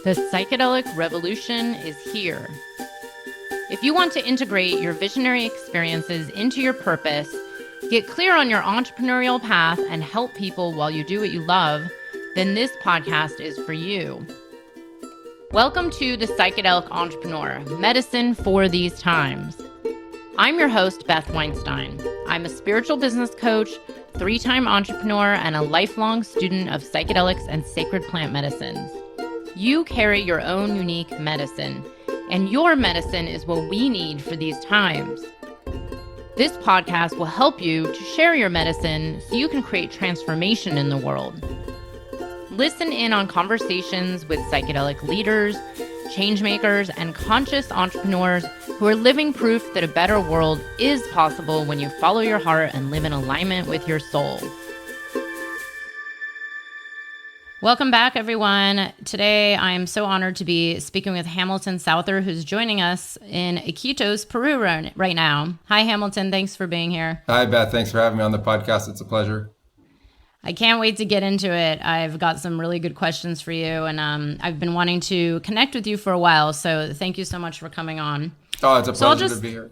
The psychedelic revolution is here. If you want to integrate your visionary experiences into your purpose, get clear on your entrepreneurial path, and help people while you do what you love, then this podcast is for you. Welcome to The Psychedelic Entrepreneur, Medicine for These Times. I'm your host, Beth Weinstein. I'm a spiritual business coach, 3-time entrepreneur, and a lifelong student of psychedelics and sacred plant medicines. You carry your own unique medicine, and your medicine is what we need for these times. This podcast will help you to share your medicine so you can create transformation in the world. Listen in on conversations with psychedelic leaders, changemakers, and conscious entrepreneurs who are living proof that a better world is possible when you follow your heart and live in alignment with your soul. Welcome back, everyone. Today, I'm so honored to be speaking with Hamilton Souther, who's joining us in Iquitos, Peru right now. Hi, Hamilton. Thanks for being here. Hi, Beth. Thanks for having me on the podcast. It's a pleasure. I can't wait to get into it. I've got some really good questions for you, and I've been wanting to connect with you for a while, so thank you so much for coming on. Oh, it's a pleasure to be here.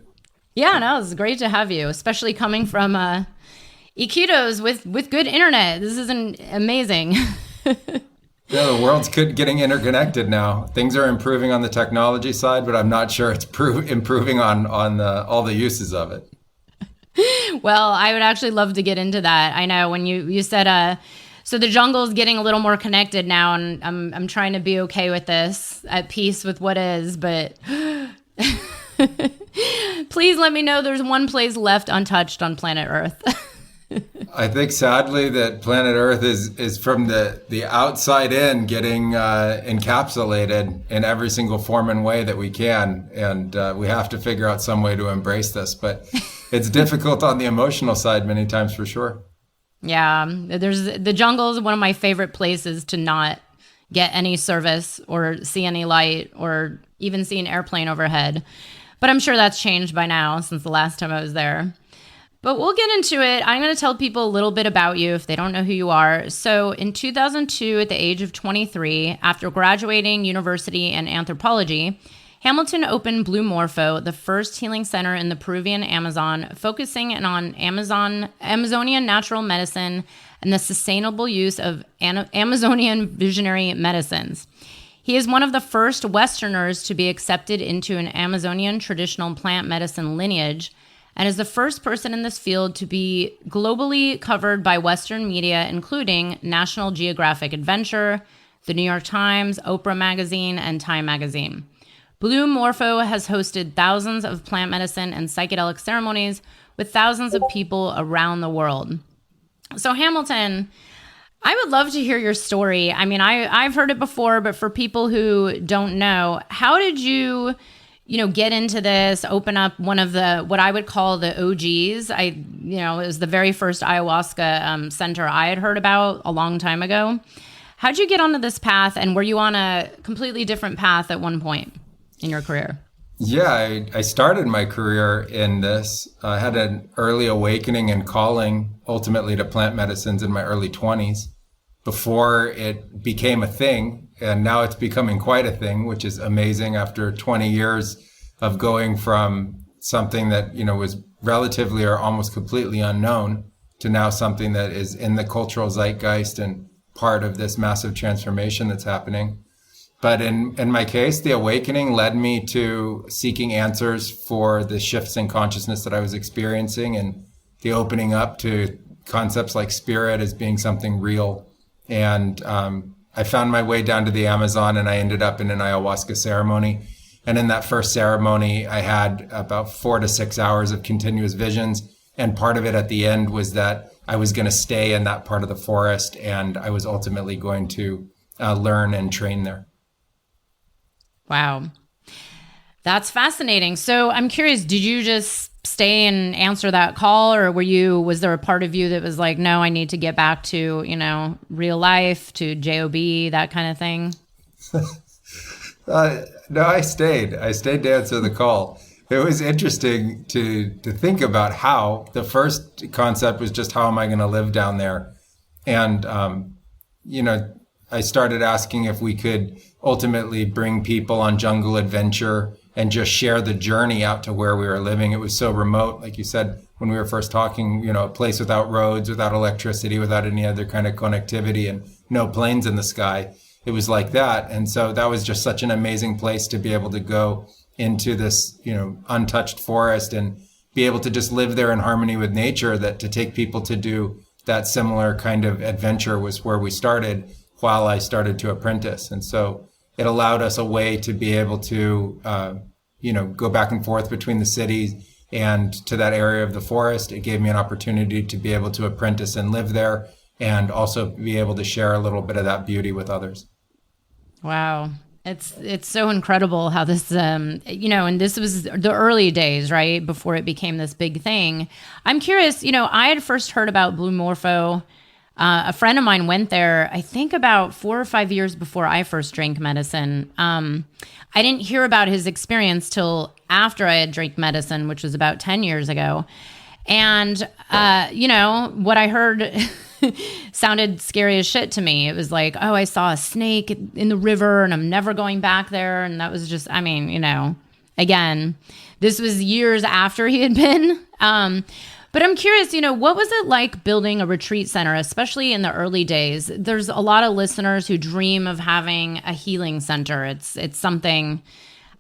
Yeah, no, it's great to have you, especially coming from Iquitos with good internet. This is amazing. Yeah, the world's getting interconnected now. Things are improving on the technology side, but I'm not sure it's improving on all the uses of it. Well, I would actually love to get into that. I know when you said, so the jungle is getting a little more connected now, and I'm trying to be okay with this, at peace with what is, but please let me know there's one place left untouched on planet Earth. I think sadly that planet Earth is from the outside in getting encapsulated in every single form and way that we can. And we have to figure out some way to embrace this. But it's difficult on the emotional side many times for sure. Yeah, the jungle is one of my favorite places to not get any service or see any light or even see an airplane overhead. But I'm sure that's changed by now since the last time I was there. But we'll get into it. I'm going to tell people a little bit about you if they don't know who you are. So in 2002, at the age of 23, after graduating university in anthropology, Hamilton opened Blue Morpho, the first healing center in the Peruvian Amazon, focusing on Amazonian natural medicine and the sustainable use of Amazonian visionary medicines. He is one of the first Westerners to be accepted into an Amazonian traditional plant medicine lineage, and is the first person in this field to be globally covered by Western media, including National Geographic Adventure, The New York Times, Oprah Magazine, and Time Magazine. Blue Morpho has hosted thousands of plant medicine and psychedelic ceremonies with thousands of people around the world. So Hamilton, I would love to hear your story. I mean, I've heard it before, but for people who don't know, how did you get into this, open up one of the, what I would call the OGs. It was the very first ayahuasca center I had heard about a long time ago. How'd you get onto this path, and were you on a completely different path at one point in your career? Yeah, I started my career in this. I had an early awakening and calling ultimately to plant medicines in my early 20s before it became a thing. And now it's becoming quite a thing, which is amazing after 20 years of going from something that, was relatively or almost completely unknown to now something that is in the cultural zeitgeist and part of this massive transformation that's happening. But in my case, the awakening led me to seeking answers for the shifts in consciousness that I was experiencing and the opening up to concepts like spirit as being something real. And I found my way down to the Amazon, and I ended up in an ayahuasca ceremony. And in that first ceremony, I had about 4 to 6 hours of continuous visions. And part of it at the end was that I was going to stay in that part of the forest, and I was ultimately going to learn and train there. Wow. That's fascinating. So I'm curious, did you just stay and answer that call, or was there a part of you that was like, no, I need to get back to, real life, to JOB, that kind of thing? No, I stayed to answer the call. It was interesting to think about how the first concept was just, how am I going to live down there? And, I started asking if we could ultimately bring people on jungle adventure and just share the journey out to where we were living. It was so remote, like you said, when we were first talking, a place without roads, without electricity, without any other kind of connectivity, and no planes in the sky. It was like that. And so that was just such an amazing place to be able to go into this, untouched forest and be able to just live there in harmony with nature, that to take people to do that similar kind of adventure was where we started while I started to apprentice. And so it allowed us a way to be able to, go back and forth between the cities and to that area of the forest. It gave me an opportunity to be able to apprentice and live there, and also be able to share a little bit of that beauty with others. Wow. It's so incredible how this, and this was the early days, right? Before it became this big thing. I'm curious, I had first heard about Blue Morpho. A friend of mine went there, I think about 4 or 5 years before I first drank medicine. I didn't hear about his experience till after I had drank medicine, which was about 10 years ago. And, what I heard sounded scary as shit to me. It was like, oh, I saw a snake in the river and I'm never going back there. And that was just, again, this was years after he had been. But I'm curious, what was it like building a retreat center, especially in the early days? There's a lot of listeners who dream of having a healing center. It's something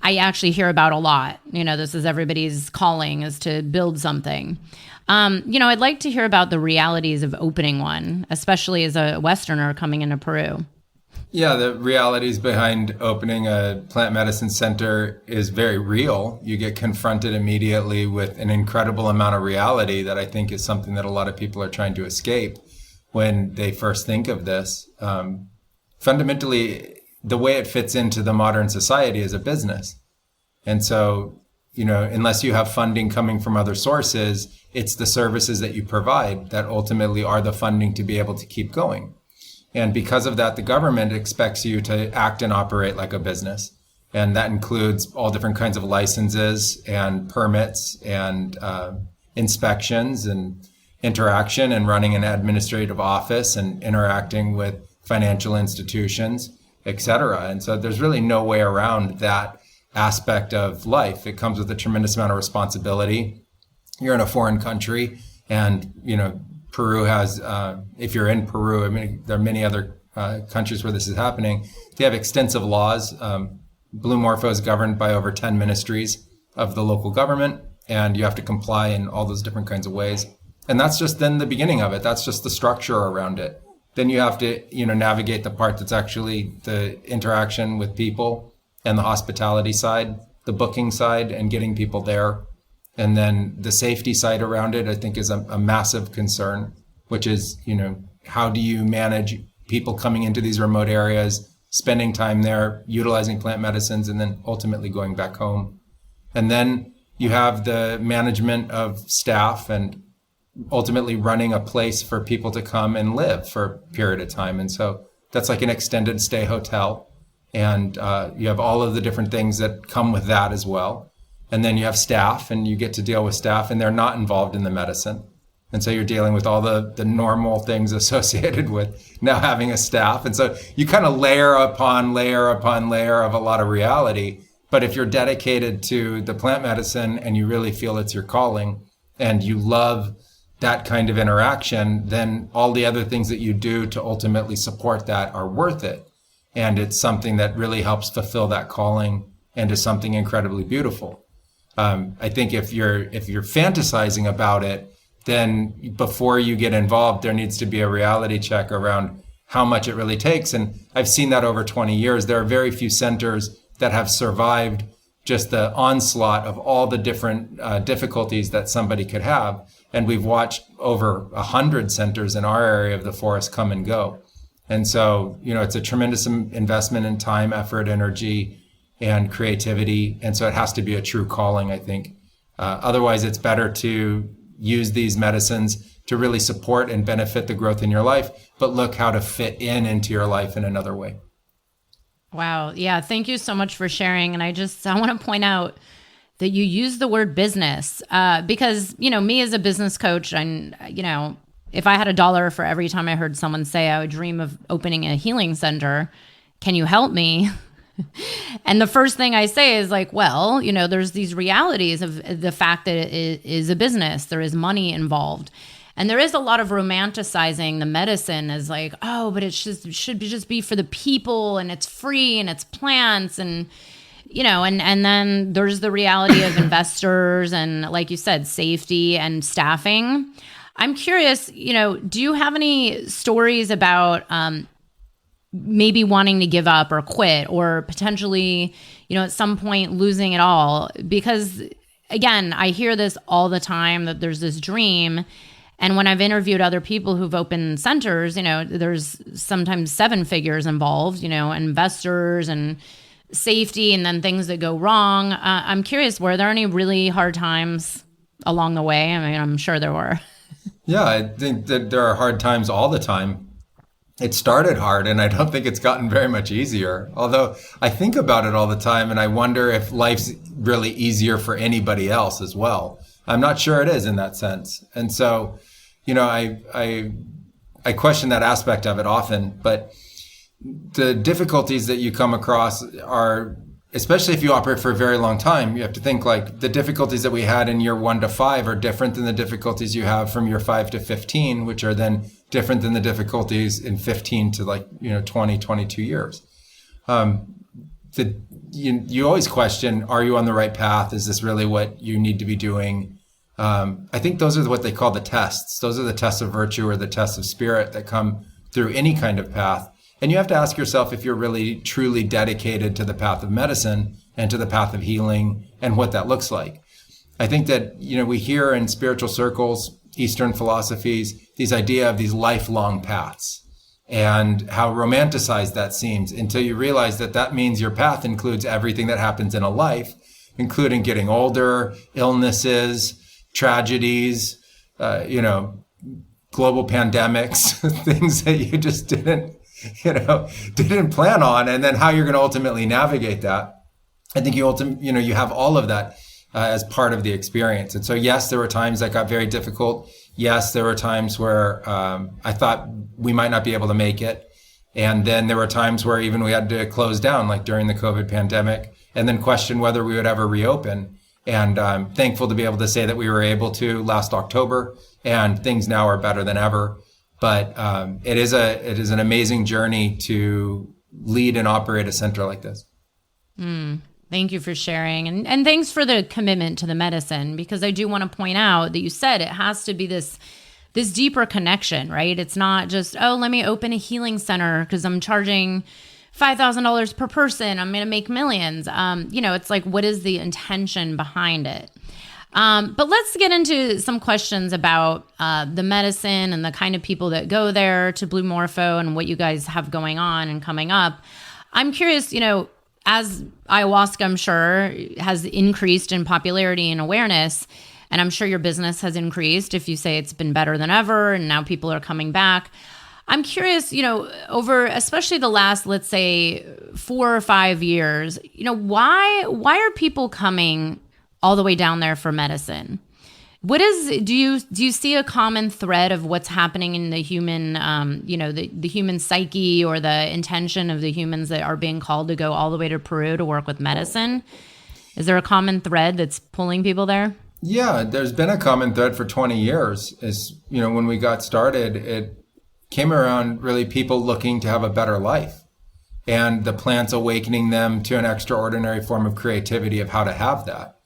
I actually hear about a lot. This is everybody's calling, is to build something. I'd like to hear about the realities of opening one, especially as a Westerner coming into Peru. Yeah, the realities behind opening a plant medicine center is very real. You get confronted immediately with an incredible amount of reality that I think is something that a lot of people are trying to escape when they first think of this. Fundamentally, the way it fits into the modern society is a business. And so, unless you have funding coming from other sources, it's the services that you provide that ultimately are the funding to be able to keep going. And because of that, the government expects you to act and operate like a business. And that includes all different kinds of licenses and permits and inspections and interaction and running an administrative office and interacting with financial institutions, et cetera. And so there's really no way around that aspect of life. It comes with a tremendous amount of responsibility. You're in a foreign country, and, Peru has, if you're in Peru, there are many other countries where this is happening. They have extensive laws. Blue Morpho is governed by over 10 ministries of the local government, and you have to comply in all those different kinds of ways. And that's just then the beginning of it. That's just the structure around it. Then you have to, navigate the part that's actually the interaction with people and the hospitality side, the booking side, and getting people there. And then the safety side around it, I think, is a massive concern, which is, how do you manage people coming into these remote areas, spending time there, utilizing plant medicines, and then ultimately going back home. And then you have the management of staff and ultimately running a place for people to come and live for a period of time. And so that's like an extended stay hotel. And you have all of the different things that come with that as well. And then you have staff, and you get to deal with staff, and they're not involved in the medicine. And so you're dealing with all the normal things associated with now having a staff. And so you kind of layer upon layer upon layer of a lot of reality. But if you're dedicated to the plant medicine and you really feel it's your calling and you love that kind of interaction, then all the other things that you do to ultimately support that are worth it. And it's something that really helps fulfill that calling and is something incredibly beautiful. I think if you're fantasizing about it, then before you get involved, there needs to be a reality check around how much it really takes. And I've seen that over 20 years. There are very few centers that have survived just the onslaught of all the different difficulties that somebody could have. And we've watched over 100 centers in our area of the forest come and go. And so, it's a tremendous investment in time, effort, energy, and creativity. And so it has to be a true calling, I think. Otherwise, it's better to use these medicines to really support and benefit the growth in your life, but look how to fit into your life in another way. Wow. Yeah. Thank you so much for sharing. And I want to point out that you use the word business because, me as a business coach, and, if I had $1 for every time I heard someone say I would dream of opening a healing center, can you help me? And the first thing I say is like, well, there's these realities of the fact that it is a business. There is money involved. And there is a lot of romanticizing the medicine as like, oh, but it should just be for the people, and it's free, and it's plants, and and then there's the reality of investors and, like you said, safety and staffing. I'm curious, do you have any stories about maybe wanting to give up or quit, or potentially, at some point losing it all? Because again, I hear this all the time, that there's this dream. And when I've interviewed other people who've opened centers, there's sometimes 7 figures involved, investors and safety, and then things that go wrong. I'm curious, were there any really hard times along the way? I mean, I'm sure there were. Yeah, I think that there are hard times all the time. It started hard, and I don't think it's gotten very much easier. Although I think about it all the time, and I wonder if life's really easier for anybody else as well. I'm not sure it is in that sense. And so, I question that aspect of it often, but the difficulties that you come across are, especially if you operate for a very long time, you have to think like the difficulties that we had in year 1 to 5 are different than the difficulties you have from year 5 to 15, which are then different than the difficulties in 15 to 20, 22 years. You always question, are you on the right path? Is this really what you need to be doing? I think those are what they call the tests. Those are the tests of virtue or the tests of spirit that come through any kind of path. And you have to ask yourself if you're really truly dedicated to the path of medicine and to the path of healing and what that looks like. I think that, we hear in spiritual circles, Eastern philosophies, these idea of these lifelong paths and how romanticized that seems, until you realize that that means your path includes everything that happens in a life, including getting older, illnesses, tragedies, global pandemics, things that you just didn't plan on, and then how you're going to ultimately navigate that. I think you have all of that as part of the experience. And so, yes, there were times that got very difficult. Yes, there were times where I thought we might not be able to make it. And then there were times where even we had to close down, like during the COVID pandemic, and then question whether we would ever reopen. And I'm thankful to be able to say that we were able to last October, and things now are better than ever. But it is an amazing journey to lead and operate a center like this. Thank you for sharing. And thanks for the commitment to the medicine, because I do want to point out that you said it has to be this deeper connection, right? It's not just, oh, let me open a healing center because I'm charging $5,000 per person, I'm going to make millions. It's like, what is the intention behind it? But let's get into some questions about the medicine and the kind of people that go there to Blue Morpho and what you guys have going on and coming up. I'm curious, as ayahuasca, I'm sure, has increased in popularity and awareness, and I'm sure your business has increased if you say it's been better than ever and now people are coming back. I'm curious, over especially the last, let's say, 4 or 5 years, why are people coming all the way down there for medicine? Do you see a common thread of what's happening in the human, the human psyche, or the intention of the humans that are being called to go all the way to Peru to work with medicine? Is there a common thread that's pulling people there? Yeah, there's been a common thread for 20 years. When we got started, it came around really people looking to have a better life, and the plants awakening them to an extraordinary form of creativity of how to have that.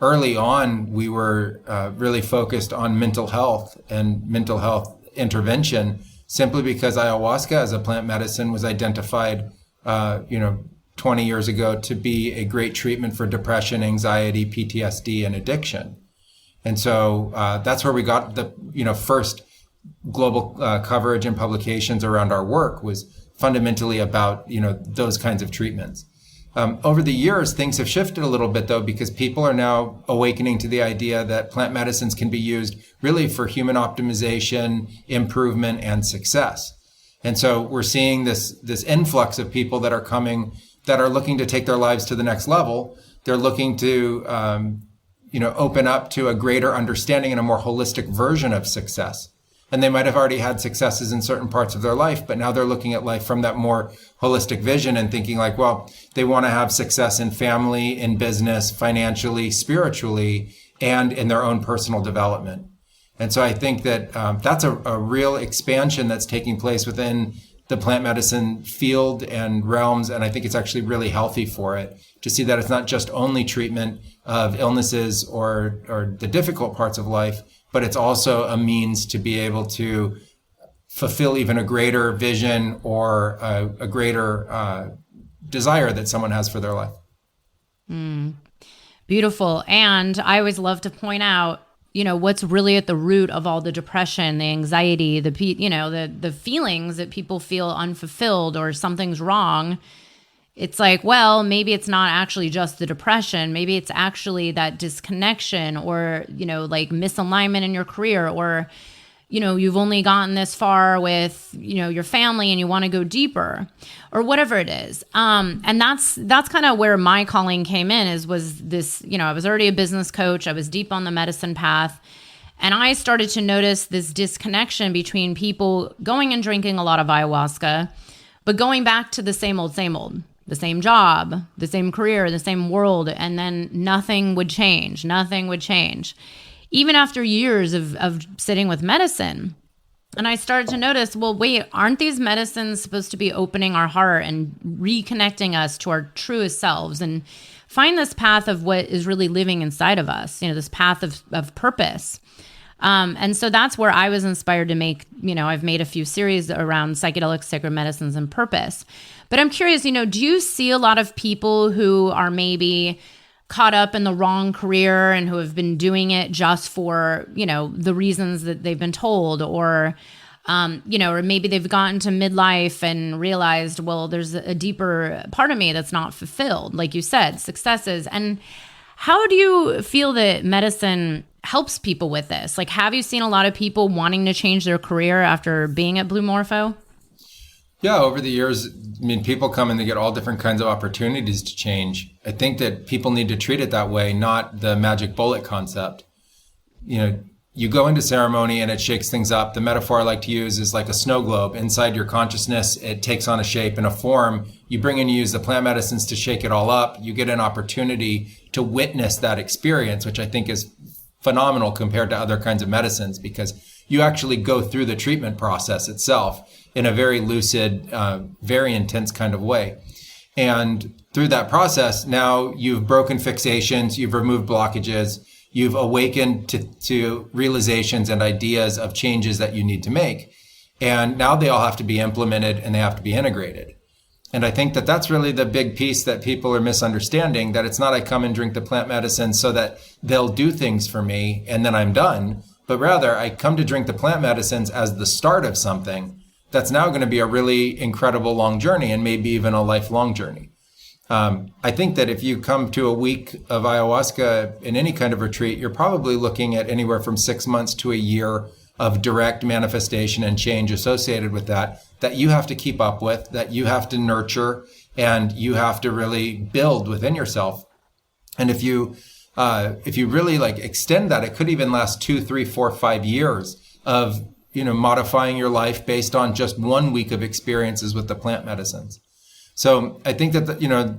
Early on, we were really focused on mental health and mental health intervention, simply because ayahuasca as a plant medicine was identified, 20 years ago to be a great treatment for depression, anxiety, PTSD, and addiction. And so that's where we got the first global coverage and publications around our work, was fundamentally about those kinds of treatments. Over the years, things have shifted a little bit, though, because people are now awakening to the idea that plant medicines can be used really for human optimization, improvement, and success. And so we're seeing this influx of people that are coming, that are looking to take their lives to the next level. They're looking to open up to a greater understanding and a more holistic version of success. and they might have already had successes in certain parts of their life, but now they're looking at life from that more holistic vision and thinking like, well, they want to have success in family, in business, financially, spiritually, and in their own personal development. And so I think that that's a real expansion that's taking place within the plant medicine field and realms. And I think it's actually really healthy for it to see that it's not just only treatment of illnesses or the difficult parts of life, but it's also a means to be able to fulfill even a greater vision or a greater desire that someone has for their life. Beautiful. And I always love to point out, what's really at the root of all the depression, the anxiety, the feelings that people feel unfulfilled or something's wrong. It's like, well, maybe it's not actually just the depression. Maybe it's actually that disconnection or, like misalignment in your career, or, you've only gotten this far with, your family and you want to go deeper or whatever it is. And that's kind of where my calling came in was this, I was already a business coach. I was deep on the medicine path. And I started to notice this disconnection between people going and drinking a lot of ayahuasca, but going back to the same old, the same job, the same career, the same world. And then nothing would change. Even after years of sitting with medicine. And I started to notice, well, wait, aren't these medicines supposed to be opening our heart and reconnecting us to our truest selves and find this path of what is really living inside of us, this path of purpose. And so that's where I was inspired to make, I've made a few series around psychedelic sacred medicines and purpose. But I'm curious, do you see a lot of people who are maybe caught up in the wrong career and who have been doing it just for, the reasons that they've been told, or, or maybe they've gotten to midlife and realized, well, there's a deeper part of me that's not fulfilled, like you said, successes. And how do you feel that medicine helps people with this? Like, have you seen a lot of people wanting to change their career after being at Blue Morpho? Yeah, over the years, people come and they get all different kinds of opportunities to change. I think that people need to treat it that way, not the magic bullet concept. You go into ceremony and it shakes things up. The metaphor I like to use is like a snow globe. Inside your consciousness, it takes on a shape and a form. You bring and use the plant medicines to shake it all up. You get an opportunity to witness that experience, which I think is phenomenal compared to other kinds of medicines, because you actually go through the treatment process itself in a very lucid, very intense kind of way. And through that process, now you've broken fixations, you've removed blockages, you've awakened to realizations and ideas of changes that you need to make. And now they all have to be implemented and they have to be integrated. And I think that that's really the big piece that people are misunderstanding, that it's not I come and drink the plant medicine so that they'll do things for me and then I'm done, but rather I come to drink the plant medicines as the start of something that's now going to be a really incredible long journey and maybe even a lifelong journey. I think that if you come to a week of ayahuasca in any kind of retreat, you're probably looking at anywhere from 6 months to a year of direct manifestation and change associated with that you have to keep up with, that you have to nurture, and you have to really build within yourself. And if you really extend that, it could even last 2, 3, 4, 5 years of modifying your life based on just 1 week of experiences with the plant medicines. So I think that,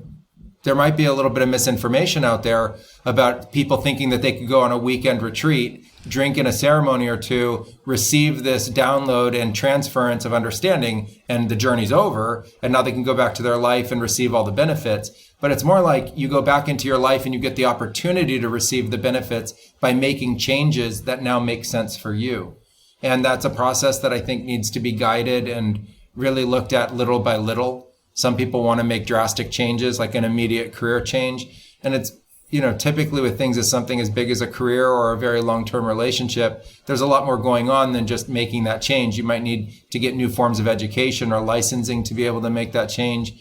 there might be a little bit of misinformation out there about people thinking that they could go on a weekend retreat, drink in a ceremony or two, receive this download and transference of understanding, and the journey's over, and now they can go back to their life and receive all the benefits. But it's more like you go back into your life and you get the opportunity to receive the benefits by making changes that now make sense for you. And that's a process that I think needs to be guided and really looked at little by little. Some people want to make drastic changes, like an immediate career change. And it's, typically with things as something as big as a career or a very long-term relationship, there's a lot more going on than just making that change. You might need to get new forms of education or licensing to be able to make that change.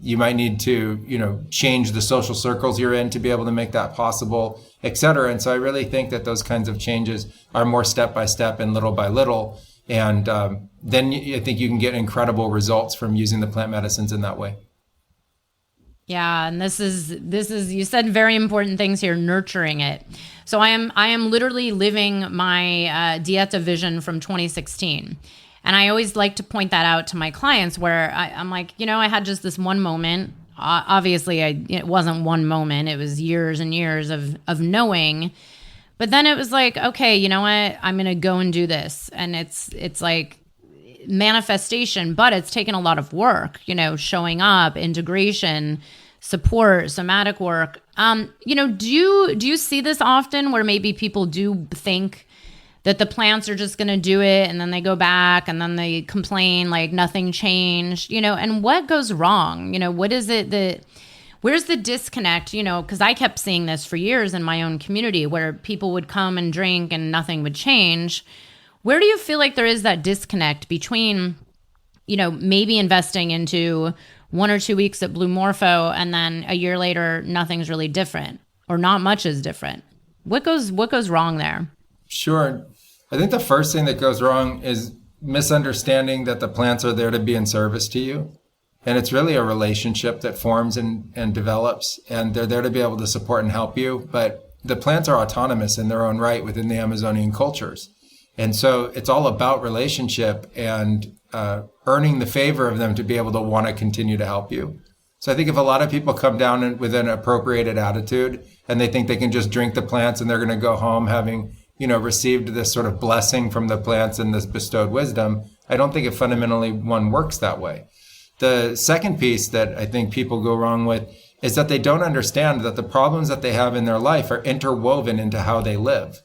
You might need to, change the social circles you're in to be able to make that possible, et cetera. And so I really think that those kinds of changes are more step by step and little by little. And then I think you can get incredible results from using the plant medicines in that way. Yeah, and this is you said very important things here, nurturing it. So I am literally living my Dieta vision from 2016. And I always like to point that out to my clients where I'm like, I had just this one moment. Obviously, it wasn't one moment. It was years and years of knowing. But then it was like, okay, you know what? I'm going to go and do this. And it's like manifestation, but it's taken a lot of work, showing up, integration, support, somatic work. Do you see this often where maybe people do think that the plants are just going to do it and then they go back and then they complain like nothing changed, and what goes wrong? What is it that, where's the disconnect? Because I kept seeing this for years in my own community where people would come and drink and nothing would change. Where do you feel like there is that disconnect between, maybe investing into 1 or 2 weeks at Blue Morpho and then a year later, nothing's really different or not much is different? What goes wrong there? Sure. I think the first thing that goes wrong is misunderstanding that the plants are there to be in service to you. And it's really a relationship that forms and develops, and they're there to be able to support and help you. But the plants are autonomous in their own right within the Amazonian cultures. And so it's all about relationship and earning the favor of them to be able to want to continue to help you. So I think if a lot of people come down with an appropriated attitude and they think they can just drink the plants and they're going to go home having, received this sort of blessing from the plants and this bestowed wisdom, I don't think it fundamentally one works that way. The second piece that I think people go wrong with is that they don't understand that the problems that they have in their life are interwoven into how they live.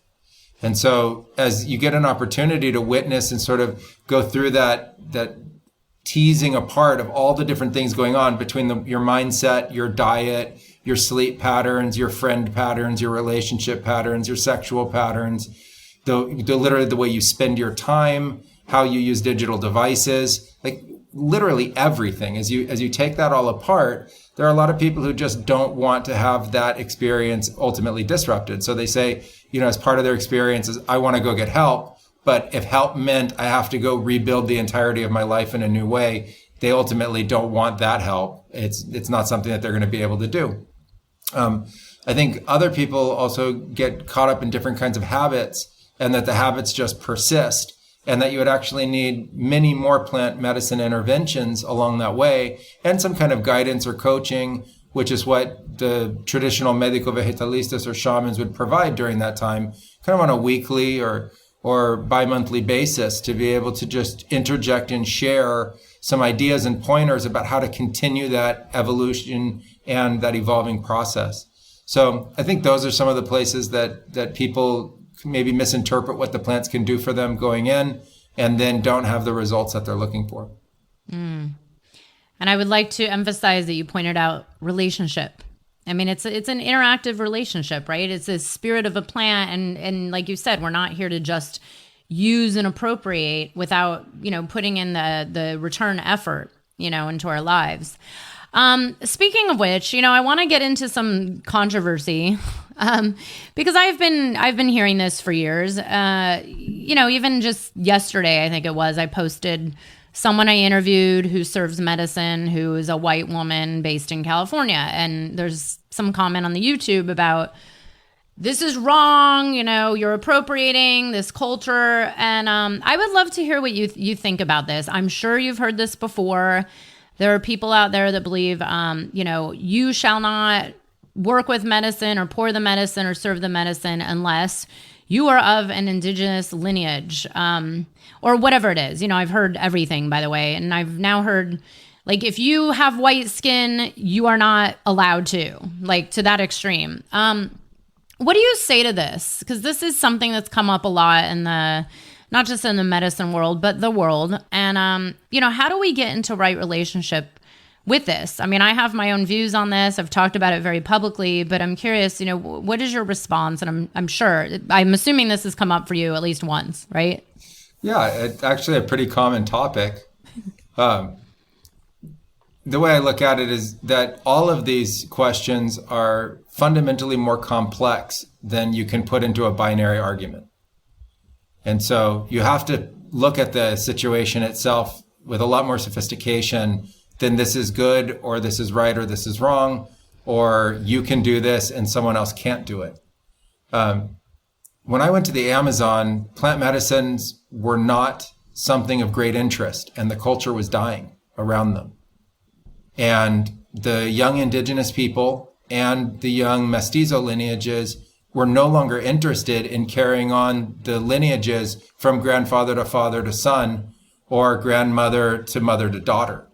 And so as you get an opportunity to witness and sort of go through that teasing apart of all the different things going on between your mindset, your diet, your sleep patterns, your friend patterns, your relationship patterns, your sexual patterns, literally the way you spend your time, how you use digital devices, like literally everything. As you take that all apart, there are a lot of people who just don't want to have that experience ultimately disrupted. So they say, as part of their experiences, I want to go get help. But if help meant I have to go rebuild the entirety of my life in a new way, they ultimately don't want that help. It's not something that they're going to be able to do. I think other people also get caught up in different kinds of habits, and that the habits just persist, and that you would actually need many more plant medicine interventions along that way, and some kind of guidance or coaching, which is what the traditional medico vegetalistas or shamans would provide during that time, kind of on a weekly or bi-monthly basis, to be able to just interject and share some ideas and pointers about how to continue that evolution and that evolving process. So I think those are some of the places that people maybe misinterpret what the plants can do for them going in, and then don't have the results that they're looking for. And I would like to emphasize that you pointed out relationship. I mean, it's an interactive relationship, right? It's the spirit of a plant. And like you said, we're not here to just use and appropriate without, putting in the return effort, into our lives. Speaking of which, I want to get into some controversy, because I've been hearing this for years. Even just yesterday, I think it was, I posted someone I interviewed who serves medicine, who is a white woman based in California. And there's some comment on the YouTube about, this is wrong, you're appropriating this culture. And I would love to hear what you think about this. I'm sure you've heard this before. There are people out there that believe, you shall not work with medicine or pour the medicine or serve the medicine unless you are of an indigenous lineage, or whatever it is. I've heard everything, by the way. And I've now heard, like, if you have white skin, you are not allowed to, like, to that extreme. What do you say to this? Because this is something that's come up a lot in not just in the medicine world, but the world. And, how do we get into right relationship with this? I mean, I have my own views on this. I've talked about it very publicly, but I'm curious, what is your response? And I'm assuming this has come up for you at least once, right? Yeah, it's actually a pretty common topic. The way I look at it is that all of these questions are fundamentally more complex than you can put into a binary argument. And so you have to look at the situation itself with a lot more sophistication then this is good, or this is right, or this is wrong, or you can do this and someone else can't do it. When I went to the Amazon, plant medicines were not something of great interest, and the culture was dying around them. And the young indigenous people and the young mestizo lineages were no longer interested in carrying on the lineages from grandfather to father to son, or grandmother to mother to daughter.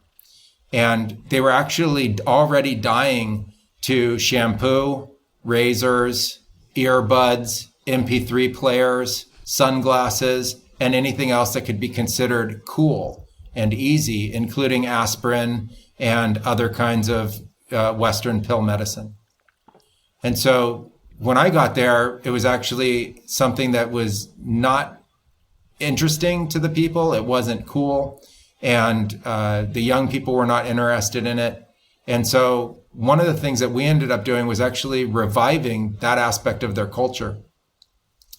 And they were actually already dying to shampoo, razors, earbuds, MP3 players, sunglasses, and anything else that could be considered cool and easy, including aspirin and other kinds of Western pill medicine. And so when I got there, it was actually something that was not interesting to the people. It wasn't cool. And the young people were not interested in it. And so one of the things that we ended up doing was actually reviving that aspect of their culture.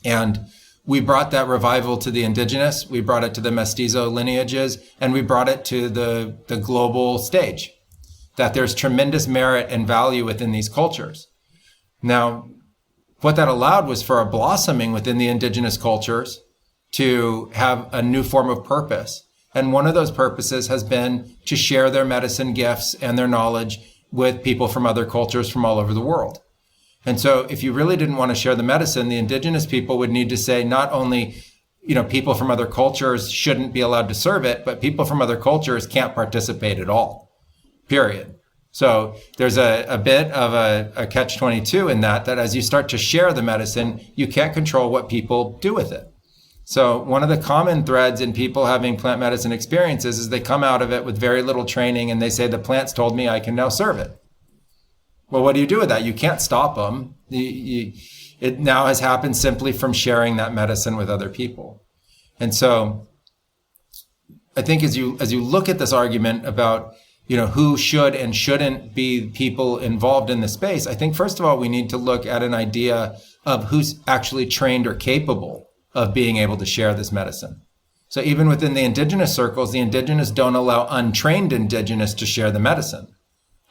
And we brought that revival to the indigenous, we brought it to the mestizo lineages, and we brought it to the global stage, that there's tremendous merit and value within these cultures. Now, what that allowed was for a blossoming within the indigenous cultures to have a new form of purpose. And one of those purposes has been to share their medicine gifts and their knowledge with people from other cultures from all over the world. And so if you really didn't want to share the medicine, the indigenous people would need to say not only, people from other cultures shouldn't be allowed to serve it, but people from other cultures can't participate at all, period. So there's a bit of a catch-22 in that as you start to share the medicine, you can't control what people do with it. So one of the common threads in people having plant medicine experiences is they come out of it with very little training and they say, the plants told me I can now serve it. Well, what do you do with that? You can't stop them. It now has happened simply from sharing that medicine with other people. And so I think as you look at this argument about, who should and shouldn't be people involved in the space, I think first of all, we need to look at an idea of who's actually trained or capable of being able to share this medicine. So even within the indigenous circles, the indigenous don't allow untrained indigenous to share the medicine.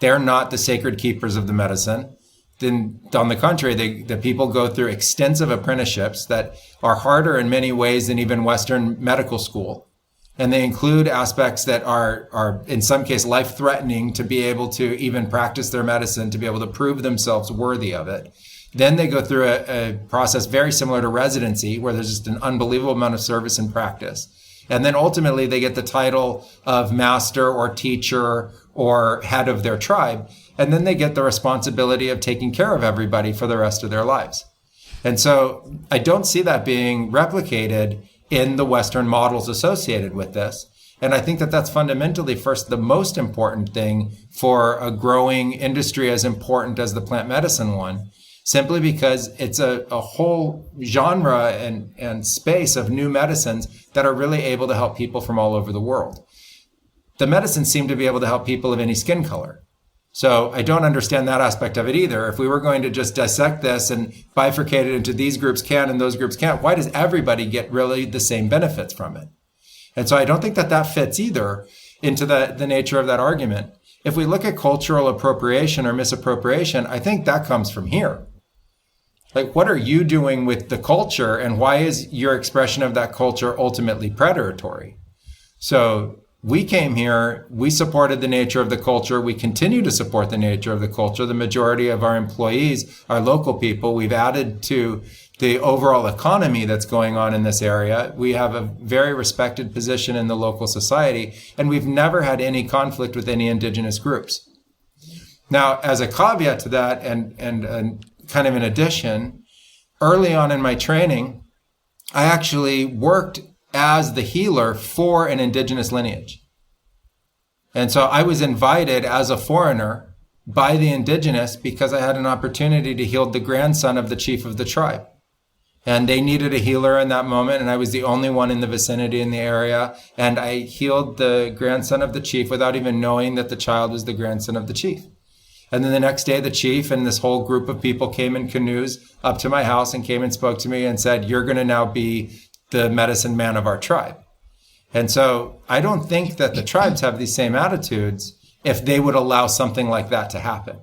They're not the sacred keepers of the medicine. Then, on the contrary, the people go through extensive apprenticeships that are harder in many ways than even Western medical school. And they include aspects that are in some case life-threatening to be able to even practice their medicine, to be able to prove themselves worthy of it. Then they go through a process very similar to residency, where there's just an unbelievable amount of service and practice. And then ultimately they get the title of master or teacher or head of their tribe. And then they get the responsibility of taking care of everybody for the rest of their lives. And so I don't see that being replicated in the Western models associated with this. And I think that that's fundamentally first the most important thing for a growing industry as important as the plant medicine one, simply because it's a whole genre and space of new medicines that are really able to help people from all over the world. The medicines seem to be able to help people of any skin color. So I don't understand that aspect of it either. If we were going to just dissect this and bifurcate it into these groups can and those groups can't, why does everybody get really the same benefits from it? And so I don't think that fits either into the nature of that argument. If we look at cultural appropriation or misappropriation, I think that comes from here. Like, what are you doing with the culture, and why is your expression of that culture ultimately predatory? So we came here, we supported the nature of the culture, we continue to support the nature of the culture. The majority of our employees are local people. We've added to the overall economy that's going on in this area. We have a very respected position in the local society, and we've never had any conflict with any indigenous groups. Now, as a caveat to that, and kind of in addition, early on in my training, I actually worked as the healer for an indigenous lineage. And so I was invited as a foreigner by the indigenous because I had an opportunity to heal the grandson of the chief of the tribe. And they needed a healer in that moment, and I was the only one in the vicinity in the area. And I healed the grandson of the chief without even knowing that the child was the grandson of the chief. And then the next day, the chief and this whole group of people came in canoes up to my house and came and spoke to me and said, "You're going to now be the medicine man of our tribe." And so I don't think that the tribes have these same attitudes. if they would allow something like that to happen.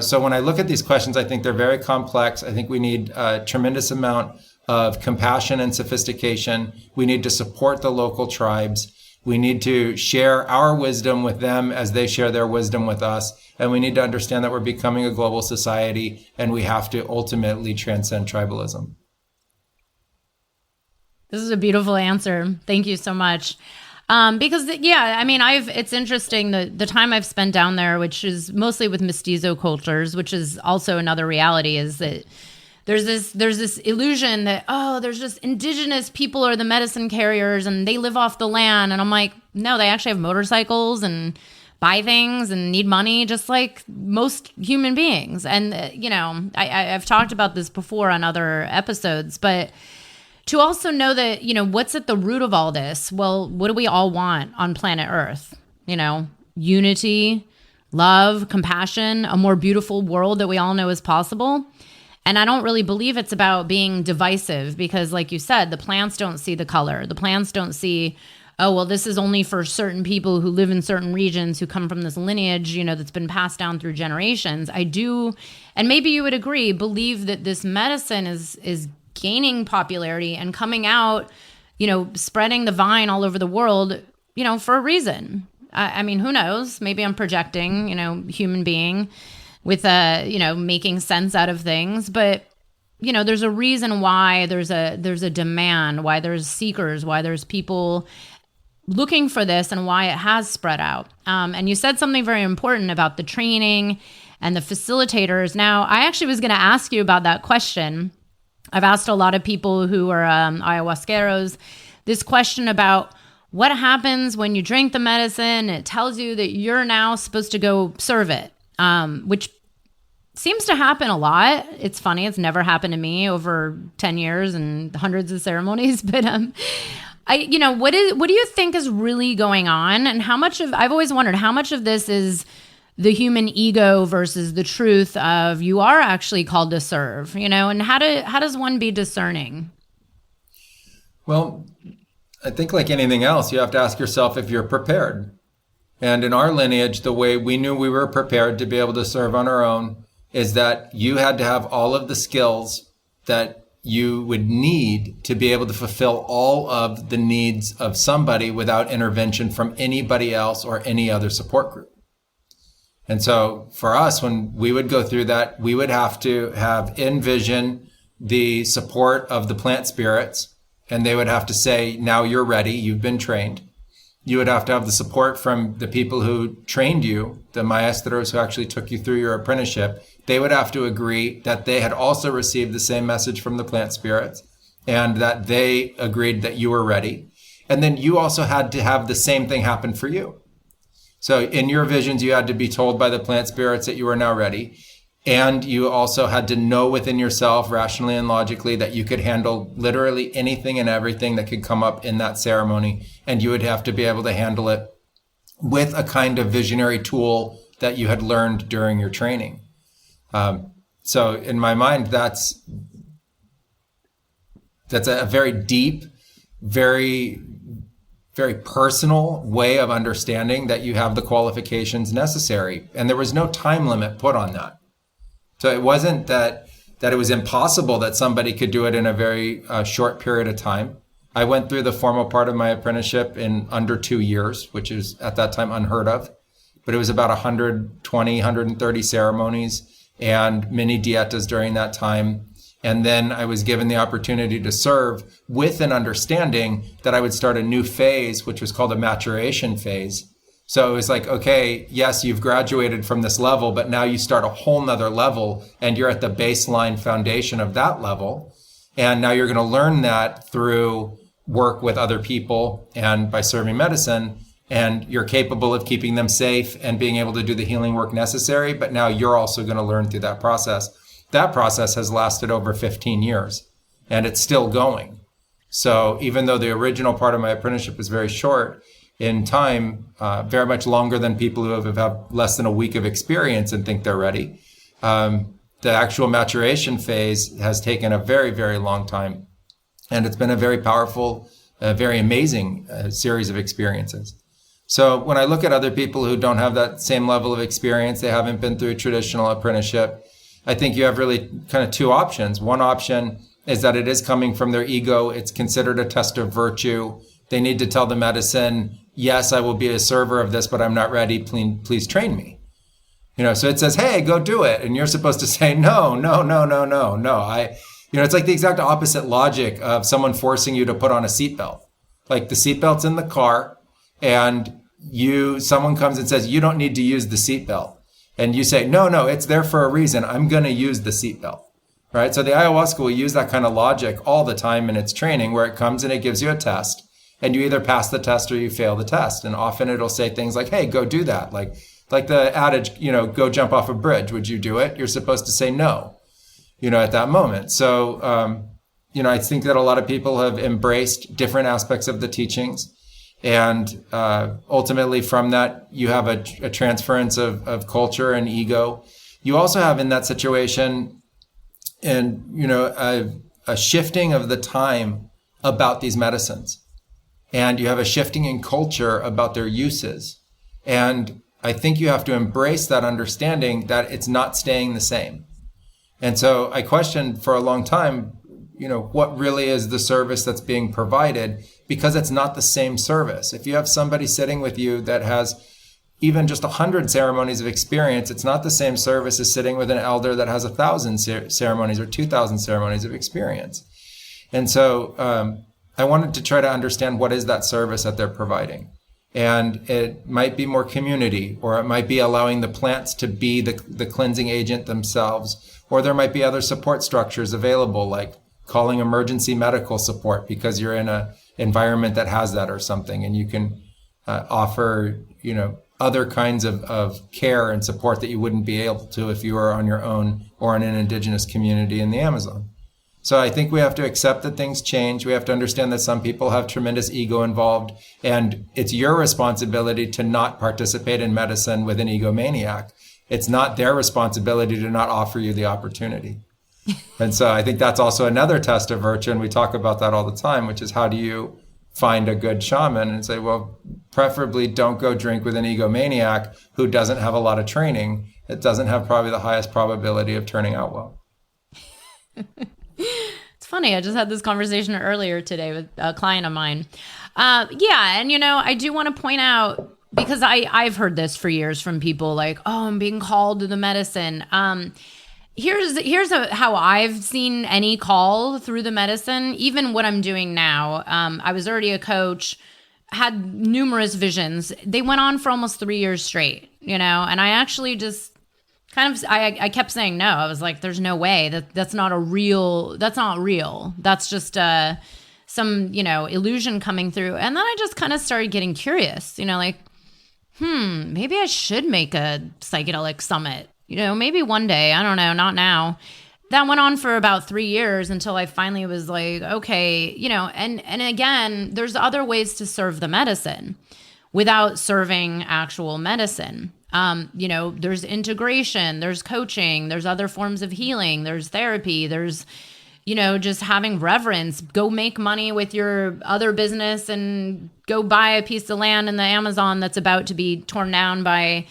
So when I look at these questions, I think they're very complex. I think we need a tremendous amount of compassion and sophistication. We need to support the local tribes. We need to share our wisdom with them as they share their wisdom with us. And we need to understand that we're becoming a global society, and we have to ultimately transcend tribalism. This is a beautiful answer. Thank you so much. Because it's interesting the time I've spent down there, which is mostly with mestizo cultures, which is also another reality, is that there's this illusion that, there's just indigenous people are the medicine carriers and they live off the land. And I'm like, no, they actually have motorcycles and buy things and need money just like most human beings. And, I've talked about this before on other episodes, but to also know that, what's at the root of all this? Well, what do we all want on planet Earth? Unity, love, compassion, a more beautiful world that we all know is possible. And I don't really believe it's about being divisive because, like you said, the plants don't see the color. The plants don't see, this is only for certain people who live in certain regions who come from this lineage, that's been passed down through generations. I do, and maybe you would agree, believe that this medicine is gaining popularity and coming out, spreading the vine all over the world, for a reason. I mean, who knows? Maybe I'm projecting, human being with making sense out of things. But, there's a reason why there's a demand, why there's seekers, why there's people looking for this and why it has spread out. And you said something very important about the training and the facilitators. Now, I actually was going to ask you about that question. I've asked a lot of people who are ayahuasqueros this question about what happens when you drink the medicine. It tells you that you're now supposed to go serve it, which seems to happen a lot. It's funny. It's never happened to me over 10 years and hundreds of ceremonies. But what do you think is really going on? And I've always wondered how much of this is the human ego versus the truth of you are actually called to serve, and how does one be discerning? Well, I think like anything else, you have to ask yourself if you're prepared. And in our lineage, the way we knew we were prepared to be able to serve on our own is that you had to have all of the skills that you would need to be able to fulfill all of the needs of somebody without intervention from anybody else or any other support group. And so for us, when we would go through that, we would have to have envision the support of the plant spirits, and they would have to say, now you're ready, you've been trained. You would have to have the support from the people who trained you, the maestros who actually took you through your apprenticeship. They would have to agree that they had also received the same message from the plant spirits and that they agreed that you were ready. And then you also had to have the same thing happen for you. So in your visions, you had to be told by the plant spirits that you were now ready. And you also had to know within yourself, rationally and logically, that you could handle literally anything and everything that could come up in that ceremony. And you would have to be able to handle it with a kind of visionary tool that you had learned during your training. So in my mind, that's a very deep, very personal way of understanding that you have the qualifications necessary. And there was no time limit put on that. So it wasn't that it was impossible that somebody could do it in a very short period of time. I went through the formal part of my apprenticeship in under 2 years, which is at that time unheard of. But it was about 120, 130 ceremonies and many dietas during that time. And then I was given the opportunity to serve with an understanding that I would start a new phase, which was called a maturation phase. So it was like, okay, yes, you've graduated from this level, but now you start a whole nother level and you're at the baseline foundation of that level. And now you're going to learn that through work with other people and by serving medicine. And you're capable of keeping them safe and being able to do the healing work necessary. But now you're also going to learn through that process. That process has lasted over 15 years and it's still going. So even though the original part of my apprenticeship was very short in time, very much longer than people who have had less than a week of experience and think they're ready, the actual maturation phase has taken a very, very long time. And it's been a very powerful, very amazing series of experiences. So when I look at other people who don't have that same level of experience, they haven't been through traditional apprenticeship, I think you have really kind of two options. One option is that it is coming from their ego. It's considered a test of virtue. They need to tell the medicine, yes, I will be a server of this, but I'm not ready. Please train me. So it says, hey, go do it. And you're supposed to say, no. It's like the exact opposite logic of someone forcing you to put on a seatbelt. Like the seatbelt's in the car and someone comes and says, you don't need to use the seatbelt. And you say, no, it's there for a reason. I'm going to use the seatbelt. Right? So the ayahuasca will use that kind of logic all the time in its training, where it comes and it gives you a test and you either pass the test or you fail the test. And often it'll say things like, hey, go do that. Like the adage, go jump off a bridge. Would you do it? You're supposed to say no, at that moment. So, I think that a lot of people have embraced different aspects of the teachings. And ultimately from that, you have a transference of culture and ego. You also have in that situation, and, a shifting of the time about these medicines. And you have a shifting in culture about their uses. And I think you have to embrace that understanding that it's not staying the same. And so I questioned for a long time, what really is the service that's being provided, because it's not the same service. If you have somebody sitting with you that has even just 100 ceremonies of experience, it's not the same service as sitting with an elder that has 1,000 ceremonies or 2,000 ceremonies of experience. And so I wanted to try to understand what is that service that they're providing. And it might be more community, or it might be allowing the plants to be the cleansing agent themselves, or there might be other support structures available, like calling emergency medical support because you're in an environment that has that or something, and you can offer, other kinds of care and support that you wouldn't be able to if you were on your own or in an indigenous community in the Amazon. So I think we have to accept that things change. We have to understand that some people have tremendous ego involved, and it's your responsibility to not participate in medicine with an egomaniac. It's not their responsibility to not offer you the opportunity. And so I think that's also another test of virtue, and we talk about that all the time, which is how do you find a good shaman and say, well, preferably don't go drink with an egomaniac who doesn't have a lot of training. It doesn't have probably the highest probability of turning out well. It's funny. I just had this conversation earlier today with a client of mine. And, I do want to point out, because I've heard this for years from people like, oh, I'm being called to the medicine. Here's how I've seen any call through the medicine, even what I'm doing now. I was already a coach, had numerous visions. They went on for almost 3 years straight, and I actually just I kept saying no. I was like, there's no way that's not real. That's just some, illusion coming through. And then I just kind of started getting curious, maybe I should make a psychedelic summit. Maybe one day, I don't know, not now. That went on for about 3 years until I finally was like, okay, and again, there's other ways to serve the medicine without serving actual medicine. There's integration, there's coaching, there's other forms of healing, there's therapy, there's, just having reverence. Go make money with your other business and go buy a piece of land in the Amazon that's about to be torn down by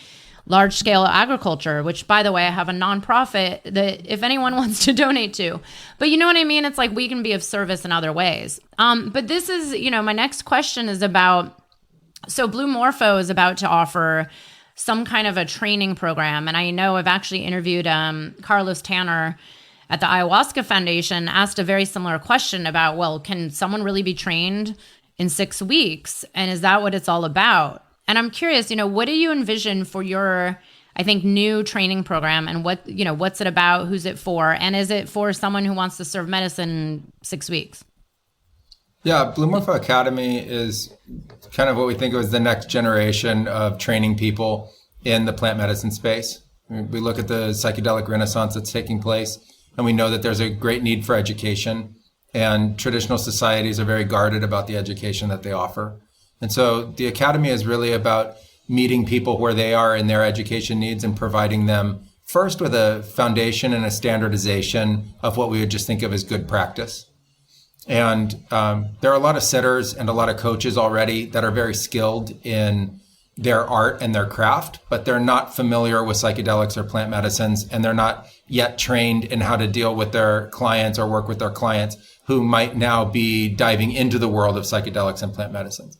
large-scale agriculture, which, by the way, I have a nonprofit that if anyone wants to donate to. But you know what I mean? It's like we can be of service in other ways. But this is, my next question is about, so Blue Morpho is about to offer some kind of a training program. And I know I've actually interviewed Carlos Tanner at the Ayahuasca Foundation, asked a very similar question about, well, can someone really be trained in 6 weeks? And is that what it's all about? And I'm curious, what do you envision for your, I think, new training program, and what's it about? Who's it for? And is it for someone who wants to serve medicine in 6 weeks? Yeah, Blue Morpho Academy is kind of what we think of as the next generation of training people in the plant medicine space. We look at the psychedelic renaissance that's taking place, and we know that there's a great need for education, and traditional societies are very guarded about the education that they offer. And so the Academy is really about meeting people where they are in their education needs and providing them first with a foundation and a standardization of what we would just think of as good practice. And there are a lot of sitters and a lot of coaches already that are very skilled in their art and their craft, but they're not familiar with psychedelics or plant medicines, and they're not yet trained in how to deal with their clients or work with their clients who might now be diving into the world of psychedelics and plant medicines.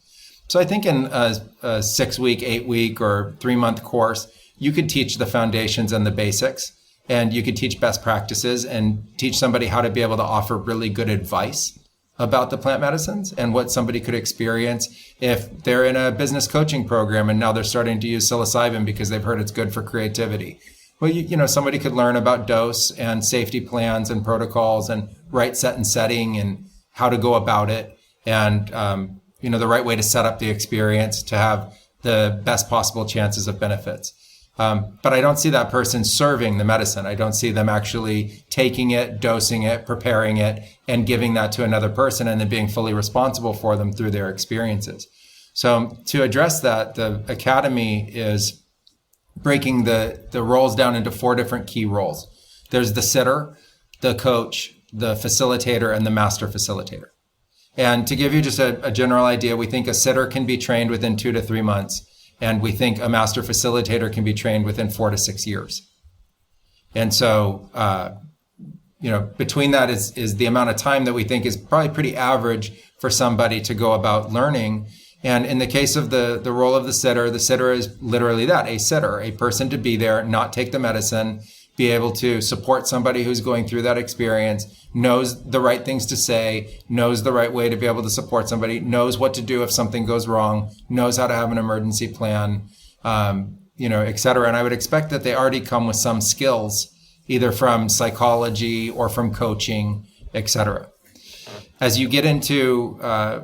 So I think in a 6-week, 8-week, or 3-month course, you could teach the foundations and the basics, and you could teach best practices and teach somebody how to be able to offer really good advice about the plant medicines and what somebody could experience if they're in a business coaching program and now they're starting to use psilocybin because they've heard it's good for creativity. Well, somebody could learn about dose and safety plans and protocols and right set and setting and how to go about it, and the right way to set up the experience to have the best possible chances of benefits. But I don't see that person serving the medicine. I don't see them actually taking it, dosing it, preparing it, and giving that to another person and then being fully responsible for them through their experiences. So to address that, the Academy is breaking the roles down into 4 different key roles. There's the sitter, the coach, the facilitator, and the master facilitator. And to give you just a general idea, we think a sitter can be trained within 2 to 3 months. And we think a master facilitator can be trained within 4 to 6 years. And so, between that is the amount of time that we think is probably pretty average for somebody to go about learning. And in the case of the role of the sitter is literally that, a sitter, a person to be there, not take the medicine, be able to support somebody who's going through that experience, knows the right things to say, knows the right way to be able to support somebody, knows what to do if something goes wrong, knows how to have an emergency plan, et cetera. And I would expect that they already come with some skills, either from psychology or from coaching, et cetera. As you get into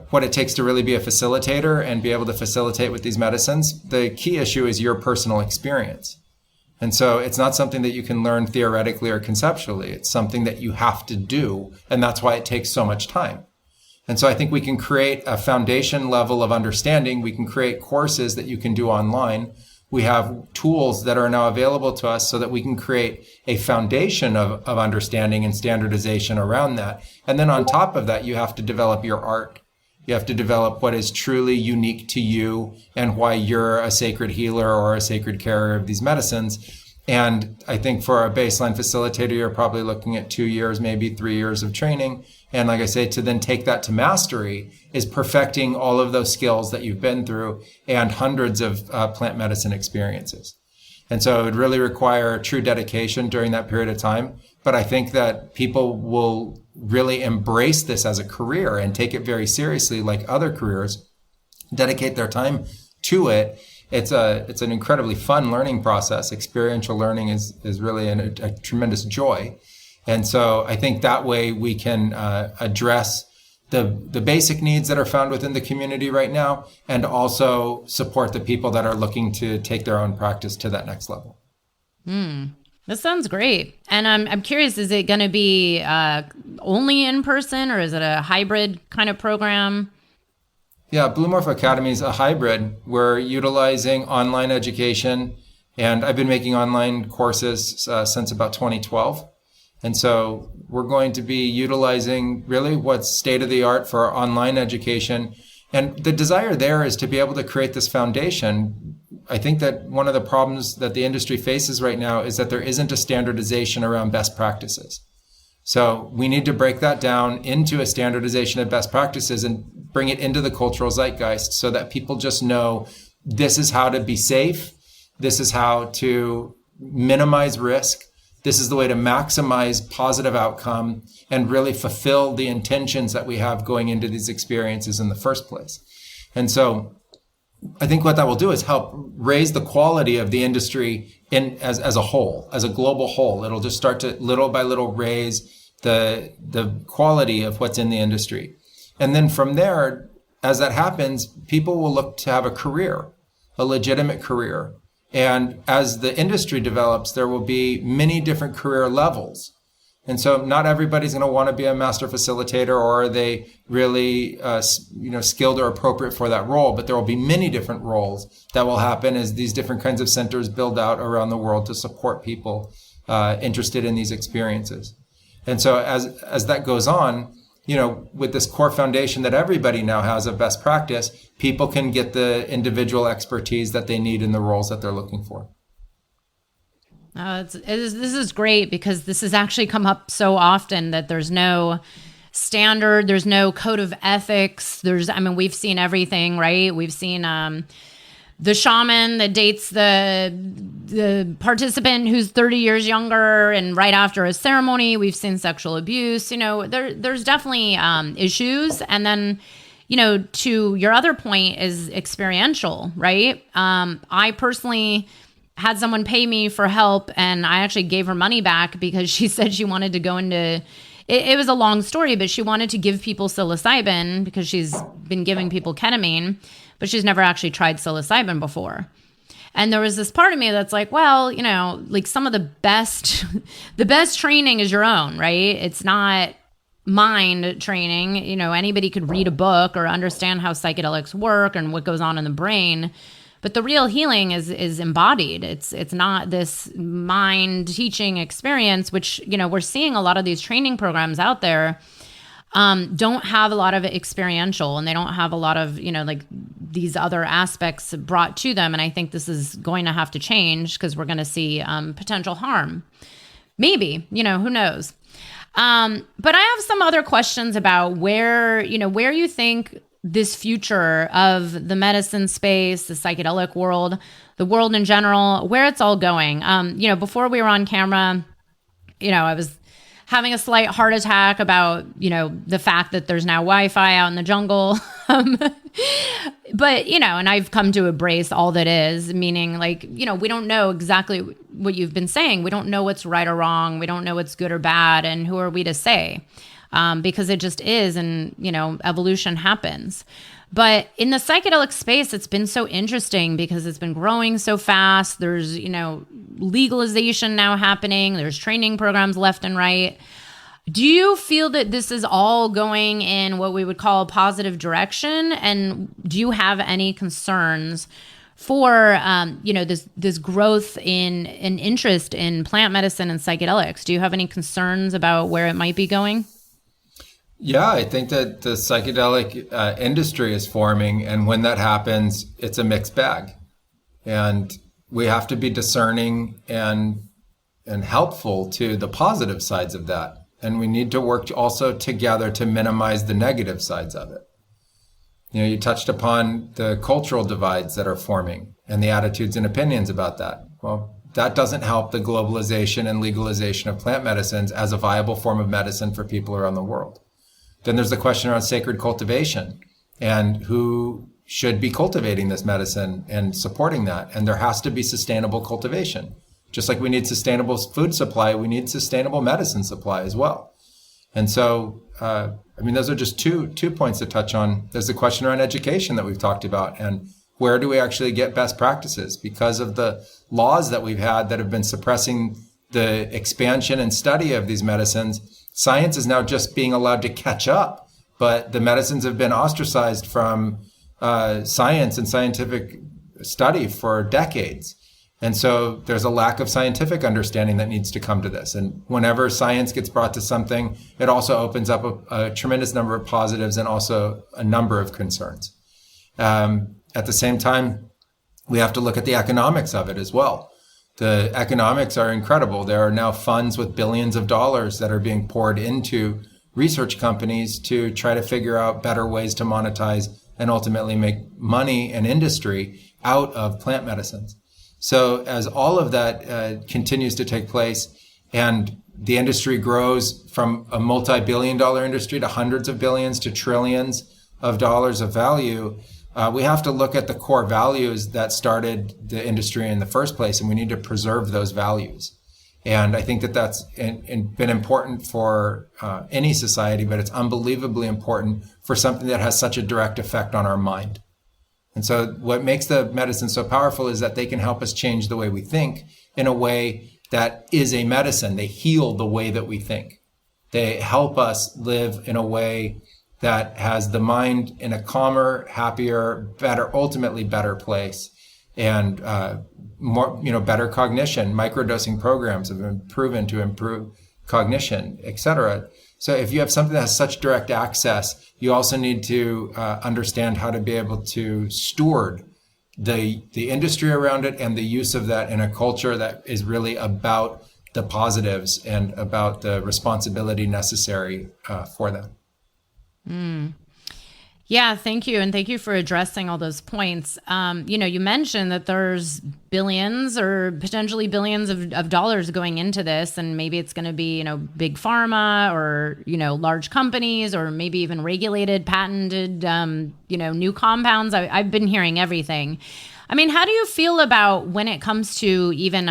what it takes to really be a facilitator and be able to facilitate with these medicines, the key issue is your personal experience. And so it's not something that you can learn theoretically or conceptually. It's something that you have to do. And that's why it takes so much time. And so I think we can create a foundation level of understanding. We can create courses that you can do online. We have tools that are now available to us so that we can create a foundation of understanding and standardization around that. And then on top of that, you have to develop your art. You have to develop what is truly unique to you and why you're a sacred healer or a sacred carrier of these medicines. And I think for a baseline facilitator, you're probably looking at 2 years, maybe 3 years of training. And like I say, to then take that to mastery is perfecting all of those skills that you've been through and hundreds of plant medicine experiences. And so it would really require true dedication during that period of time. But I think that people will really embrace this as a career and take it very seriously, like other careers, dedicate their time to it. It's an incredibly fun learning process. Experiential learning is really a tremendous joy. And so I think that way we can address the basic needs that are found within the community right now, and also support the people that are looking to take their own practice to that next level. This sounds great. And I'm curious, is it going to be only in person, or is it a hybrid kind of program? Yeah, Blue Morpho Academy is a hybrid. We're utilizing online education, and I've been making online courses since about 2012. And so we're going to be utilizing really what's state of the art for online education. And the desire there is to be able to create this foundation. I think that one of the problems that the industry faces right now is that there isn't a standardization around best practices. So we need to break that down into a standardization of best practices and bring it into the cultural zeitgeist so that people just know this is how to be safe. This is how to minimize risk. This is the way to maximize positive outcome and really fulfill the intentions that we have going into these experiences in the first place. And so I think what that will do is help raise the quality of the industry as a whole, as a global whole. It'll just start to little by little raise the quality of what's in the industry. And then from there, as that happens, people will look to have a career, a legitimate career. And as the industry develops, there will be many different career levels. And so not everybody's going to want to be a master facilitator, or are they really skilled or appropriate for that role. But there will be many different roles that will happen as these different kinds of centers build out around the world to support people interested in these experiences. And so as that goes on, with this core foundation that everybody now has of best practice, people can get the individual expertise that they need in the roles that they're looking for. This is great, because this has actually come up so often that there's no standard, there's no code of ethics. We've seen everything, right? We've seen the shaman that dates the participant who's 30 years younger, and right after a ceremony, we've seen sexual abuse. There's definitely issues. And then, to your other point is experiential, right? I personally had someone pay me for help, and I actually gave her money back because she said she wanted to go into it was a long story, but she wanted to give people psilocybin because she's been giving people ketamine, but she's never actually tried psilocybin before. And there was this part of me that's like, well, like some of the best training is your own, right? It's not mind training. Anybody could read a book or understand how psychedelics work and what goes on in the brain. But the real healing is embodied. It's not this mind teaching experience, which, we're seeing a lot of these training programs out there don't have a lot of experiential, and they don't have a lot of, like these other aspects brought to them. And I think this is going to have to change, because we're going to see potential harm. Maybe, who knows? But I have some other questions about where you think this future of the medicine space, the psychedelic world, the world in general, where it's all going. Before we were on camera, I was having a slight heart attack about, the fact that there's now Wi-Fi out in the jungle. But, and I've come to embrace all that is, meaning like, we don't know exactly what you've been saying. We don't know what's right or wrong. We don't know what's good or bad. And who are we to say? Because it just is, and, evolution happens. But in the psychedelic space, it's been so interesting because it's been growing so fast. There's, legalization now happening. There's training programs left and right. Do you feel that this is all going in what we would call a positive direction? And do you have any concerns for, this growth in interest in plant medicine and psychedelics? Do you have any concerns about where it might be going? Yeah, I think that the psychedelic industry is forming, and when that happens, it's a mixed bag, and we have to be discerning and helpful to the positive sides of that, and we need to work also together to minimize the negative sides of it. You touched upon the cultural divides that are forming and the attitudes and opinions about that. Well, that doesn't help the globalization and legalization of plant medicines as a viable form of medicine for people around the world. Then there's the question around sacred cultivation and who should be cultivating this medicine and supporting that. And there has to be sustainable cultivation. Just like we need sustainable food supply, we need sustainable medicine supply as well. And so, those are just two points to touch on. There's the question around education that we've talked about, and where do we actually get best practices? Because of the laws that we've had that have been suppressing the expansion and study of these medicines, science is now just being allowed to catch up, but the medicines have been ostracized from science and scientific study for decades. And so there's a lack of scientific understanding that needs to come to this. And whenever science gets brought to something, it also opens up a tremendous number of positives and also a number of concerns. At the same time, we have to look at the economics of it as well. The economics are incredible. There are now funds with billions of dollars that are being poured into research companies to try to figure out better ways to monetize and ultimately make money and industry out of plant medicines. So as all of that continues to take place and the industry grows from a multi-billion-dollar industry to hundreds of billions to trillions of dollars of value, we have to look at the core values that started the industry in the first place, and we need to preserve those values. And I think that that's been important for any society, but it's unbelievably important for something that has such a direct effect on our mind. And so what makes the medicine so powerful is that they can help us change the way we think in a way that is a medicine. They heal the way that we think. They help us live in a way that has the mind in a calmer, happier, better, ultimately better place, and more, better cognition. Microdosing programs have been proven to improve cognition, etc. So if you have something that has such direct access, you also need to understand how to be able to steward the industry around it and the use of that in a culture that is really about the positives and about the responsibility necessary for that. Yeah, thank you. And thank you for addressing all those points. You mentioned that there's billions or potentially billions of dollars going into this, and maybe it's going to be, big pharma or, large companies or maybe even regulated, patented, new compounds. I've been hearing everything. I mean, how do you feel about when it comes to even,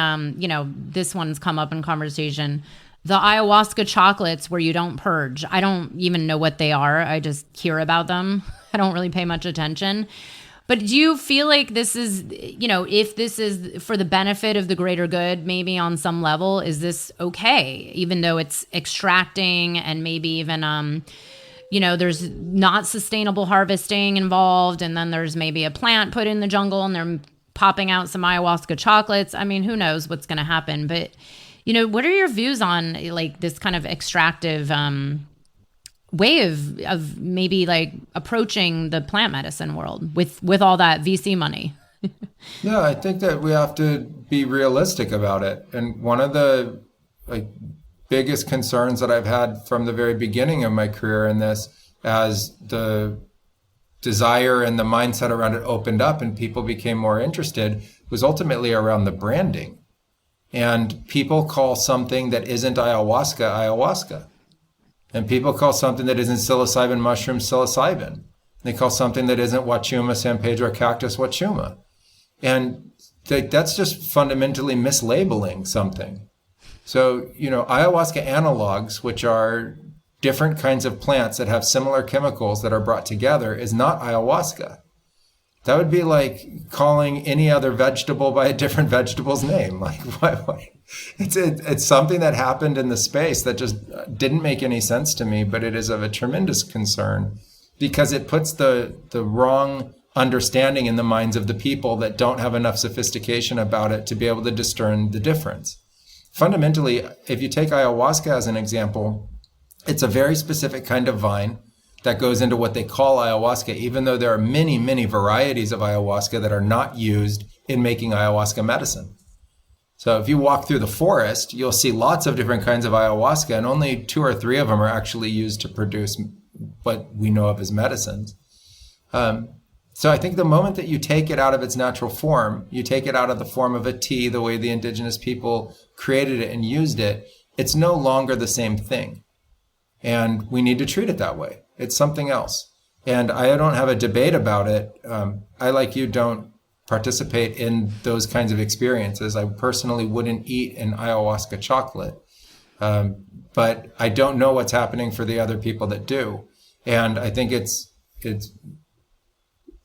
this one's come up in conversation, the ayahuasca chocolates where you don't purge? I don't even know what they are. I just hear about them. I don't really pay much attention. But do you feel like this is, if this is for the benefit of the greater good, maybe on some level, is this okay? Even though it's extracting and maybe even, there's not sustainable harvesting involved. And then there's maybe a plant put in the jungle and they're popping out some ayahuasca chocolates. I mean, who knows what's going to happen? But what are your views on like this kind of extractive way of maybe like approaching the plant medicine world with all that VC money? Yeah, I think that we have to be realistic about it. And one of the biggest concerns that I've had from the very beginning of my career in this, as the desire and the mindset around it opened up and people became more interested, was ultimately around the branding. And people call something that isn't ayahuasca, ayahuasca. And people call something that isn't psilocybin mushroom, psilocybin. They call something that isn't Wachuma, San Pedro cactus, Wachuma. And that's just fundamentally mislabeling something. So, ayahuasca analogs, which are different kinds of plants that have similar chemicals that are brought together, is not ayahuasca. That would be like calling any other vegetable by a different vegetable's name. Like, why? It's something that happened in the space that just didn't make any sense to me, but it is of a tremendous concern because it puts the wrong understanding in the minds of the people that don't have enough sophistication about it to be able to discern the difference. Fundamentally, if you take ayahuasca as an example, it's a very specific kind of vine that goes into what they call ayahuasca, even though there are many, many varieties of ayahuasca that are not used in making ayahuasca medicine. So if you walk through the forest, you'll see lots of different kinds of ayahuasca, and only 2 or 3 of them are actually used to produce what we know of as medicines. So I think the moment that you take it out of its natural form, you take it out of the form of a tea, the way the indigenous people created it and used it, it's no longer the same thing. And we need to treat it that way. It's something else. And I don't have a debate about it. I, like you, don't participate in those kinds of experiences. I personally wouldn't eat an ayahuasca chocolate. But I don't know what's happening for the other people that do. And I think it's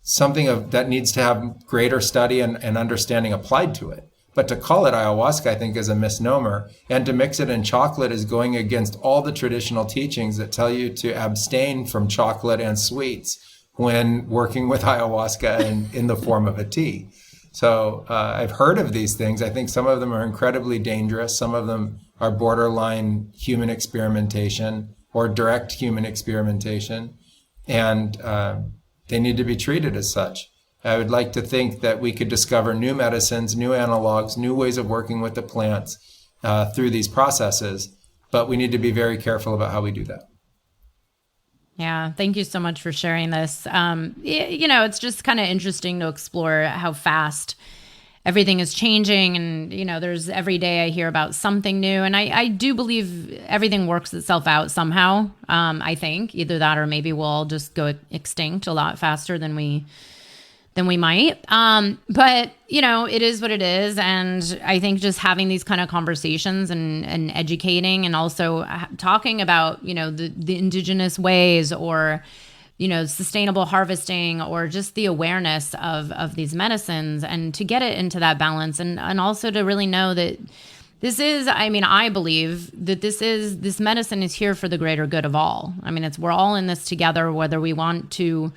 something that needs to have greater study and understanding applied to it. But to call it ayahuasca, I think, is a misnomer. And to mix it in chocolate is going against all the traditional teachings that tell you to abstain from chocolate and sweets when working with ayahuasca in the form of a tea. So I've heard of these things. I think some of them are incredibly dangerous. Some of them are borderline human experimentation or direct human experimentation. And they need to be treated as such. I would like to think that we could discover new medicines, new analogs, new ways of working with the plants through these processes, but we need to be very careful about how we do that. Yeah, thank you so much for sharing this. It's just kind of interesting to explore how fast everything is changing. And, there's every day I hear about something new. And I do believe everything works itself out somehow. I think either that or maybe we'll all just go extinct a lot faster than we might. But, it is what it is. And I think just having these kind of conversations and educating and also talking about, the indigenous ways or, sustainable harvesting or just the awareness of these medicines and to get it into that balance and also to really know that this is, I believe that this medicine is here for the greater good of all. We're all in this together, whether we want to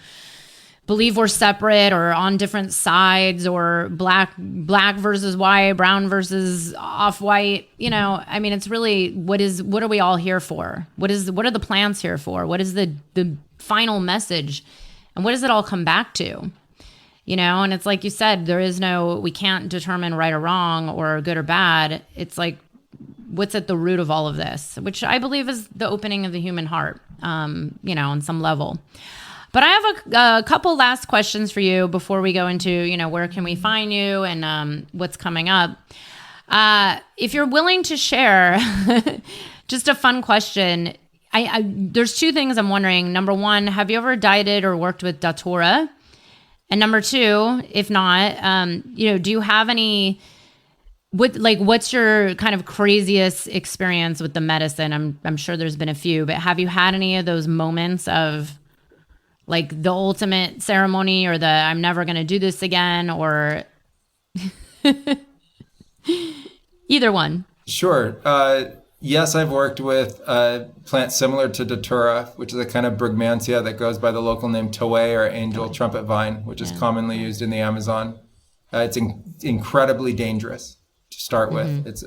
believe we're separate or on different sides, or black versus white, brown versus off-white. You know, I mean, it's really, what are we all here for? What are the plants here for? What is the final message? And what does it all come back to? You know, and it's like you said, we can't determine right or wrong or good or bad. It's like, what's at the root of all of this, which I believe is the opening of the human heart, you know, on some level. But I have a couple last questions for you before we go into, you know, where can we find you and what's coming up. If you're willing to share, just a fun question. There's two things I'm wondering. Number one, have you ever dieted or worked with Datura? And number two, if not, you know, do you have any, what's your kind of craziest experience with the medicine? I'm sure there's been a few, but have you had any of those moments of like the ultimate ceremony, or the I'm never going to do this again, or either one? Sure. Yes, I've worked with plants similar to Datura, which is a kind of brugmansia that goes by the local name Toei or angel trumpet vine, which is commonly used in the Amazon. It's incredibly dangerous to start with. It's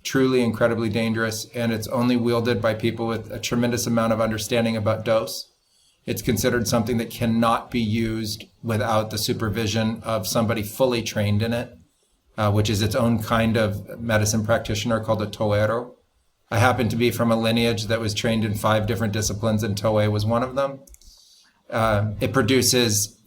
truly incredibly dangerous, and it's only wielded by people with a tremendous amount of understanding about dose. It's considered something that cannot be used without the supervision of somebody fully trained in it, which is its own kind of medicine practitioner called a toero. I happen to be from a lineage that was trained in 5 different disciplines, and Toei was one of them. It produces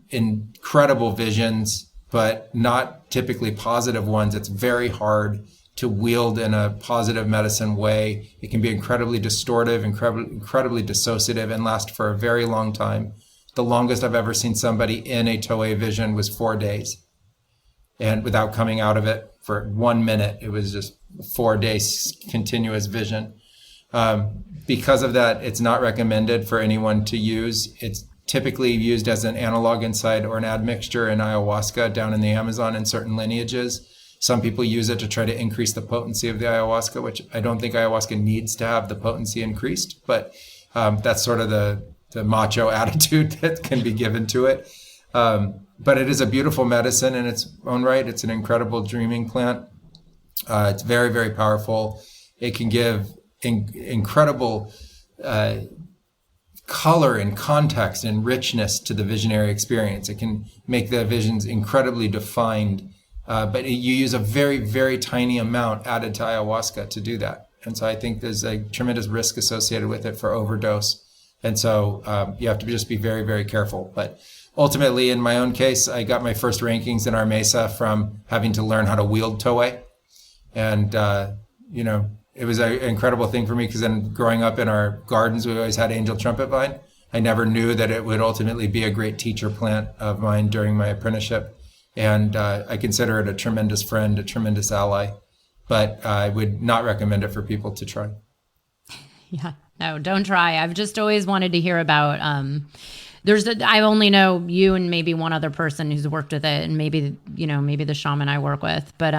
incredible visions, but not typically positive ones. It's very hard to wield in a positive medicine way. It can be incredibly distortive, incredibly dissociative, and last for a very long time. The longest I've ever seen somebody in a Toei vision was 4 days. And without coming out of it for 1 minute, it was just 4 days continuous vision. Because of that, it's not recommended for anyone to use. It's typically used as an analog inside or an admixture in ayahuasca down in the Amazon in certain lineages. Some people use it to try to increase the potency of the ayahuasca, which I don't think ayahuasca needs to have the potency increased, but that's sort of the macho attitude that can be given to it. But it is a beautiful medicine in its own right. It's an incredible dreaming plant. It's very, very powerful. It can give incredible color and context and richness to the visionary experience. It can make the visions incredibly defined. But you use a very, very tiny amount added to ayahuasca to do that. And so I think there's a tremendous risk associated with it for overdose. And so you have to just be very, very careful. But ultimately, in my own case, I got my first rankings in our mesa from having to learn how to wield Toei. And, you know, it was an incredible thing for me because then growing up in our gardens, we always had angel trumpet vine. I never knew that it would ultimately be a great teacher plant of mine during my apprenticeship. And I consider it a tremendous friend, a tremendous ally, but I would not recommend it for people to try. Yeah, no, don't try. I've just always wanted to hear about, I only know you and maybe one other person who's worked with it, and maybe the shaman I work with, but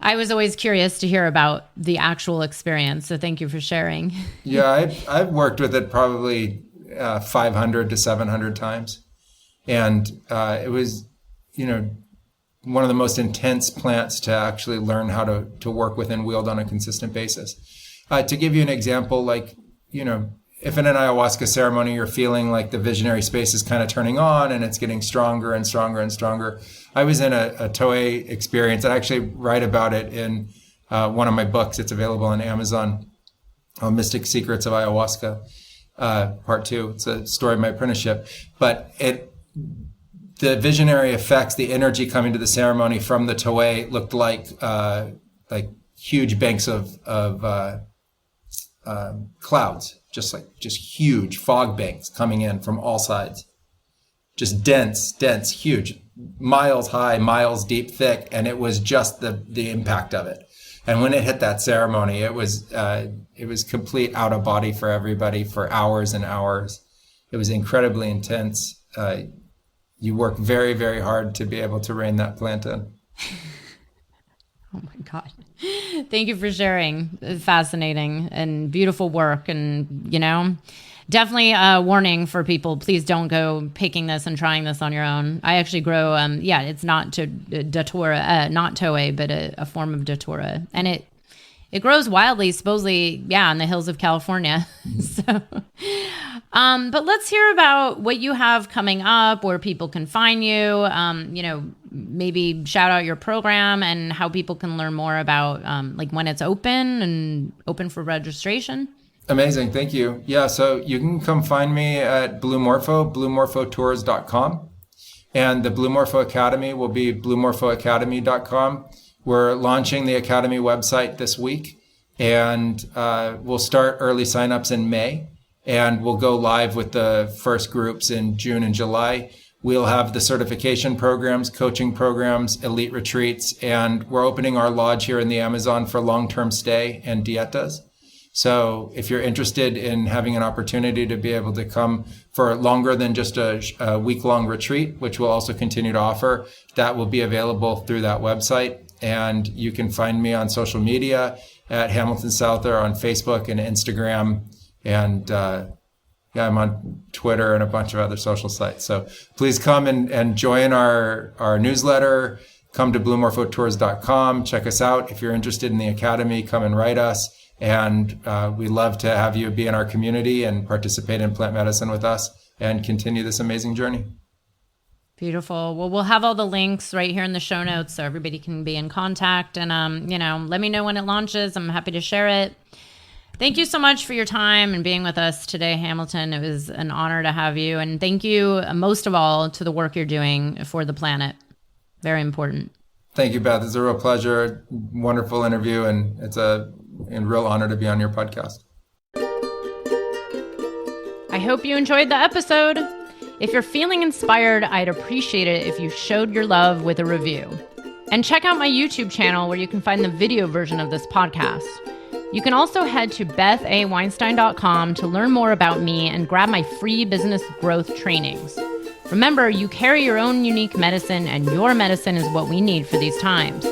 I was always curious to hear about the actual experience. So thank you for sharing. Yeah, I've worked with it probably 500 to 700 times. And it was, you know, one of the most intense plants to actually learn how to work with and wield on a consistent basis. To give you an example, like, you know, if in an ayahuasca ceremony you're feeling like the visionary space is kind of turning on and it's getting stronger and stronger and stronger. I was in a Toei experience. I actually write about it in one of my books. It's available on Amazon, Mystic Secrets of Ayahuasca, Part 2. It's a story of my apprenticeship. But the visionary effects, the energy coming to the ceremony from the Toei looked like huge banks of clouds, just huge fog banks coming in from all sides, just dense, huge, miles high, miles deep, thick, and it was just the impact of it. And when it hit that ceremony, it was complete out of body for everybody for hours and hours. It was incredibly intense. You work very, very hard to be able to rein that plant in. Oh my God. Thank you for sharing. Fascinating and beautiful work. And, you know, definitely a warning for people. Please don't go picking this and trying this on your own. I actually grow, it's not datura, not toei, but a form of datura. And it grows wildly, supposedly, in the hills of California. But let's hear about what you have coming up, where people can find you, maybe shout out your program and how people can learn more about like when it's open and open for registration. Amazing. Thank you. Yeah. So you can come find me at Blue Morpho, bluemorphotours.com. And the Blue Morpho Academy will be bluemorphoacademy.com. We're launching the Academy website this week, and we'll start early signups in May, and we'll go live with the first groups in June and July. We'll have the certification programs, coaching programs, elite retreats, and we're opening our lodge here in the Amazon for long-term stay and dietas. So if you're interested in having an opportunity to be able to come for longer than just a week-long retreat, which we'll also continue to offer, that will be available through that website. And you can find me on social media at Hamilton Souther on Facebook and Instagram. And I'm on Twitter and a bunch of other social sites. So please come and join our newsletter. Come to bluemorphotours.com. Check us out. If you're interested in the Academy, come and write us. And we love to have you be in our community and participate in plant medicine with us and continue this amazing journey. Beautiful. Well, we'll have all the links right here in the show notes so everybody can be in contact. And, let me know when it launches. I'm happy to share it. Thank you so much for your time and being with us today, Hamilton. It was an honor to have you. And thank you most of all to the work you're doing for the planet. Very important. Thank you, Beth. It's a real pleasure. Wonderful interview. And it's a real honor to be on your podcast. I hope you enjoyed the episode. If you're feeling inspired, I'd appreciate it if you showed your love with a review. And check out my YouTube channel where you can find the video version of this podcast. You can also head to bethaweinstein.com to learn more about me and grab my free business growth trainings. Remember, you carry your own unique medicine, and your medicine is what we need for these times.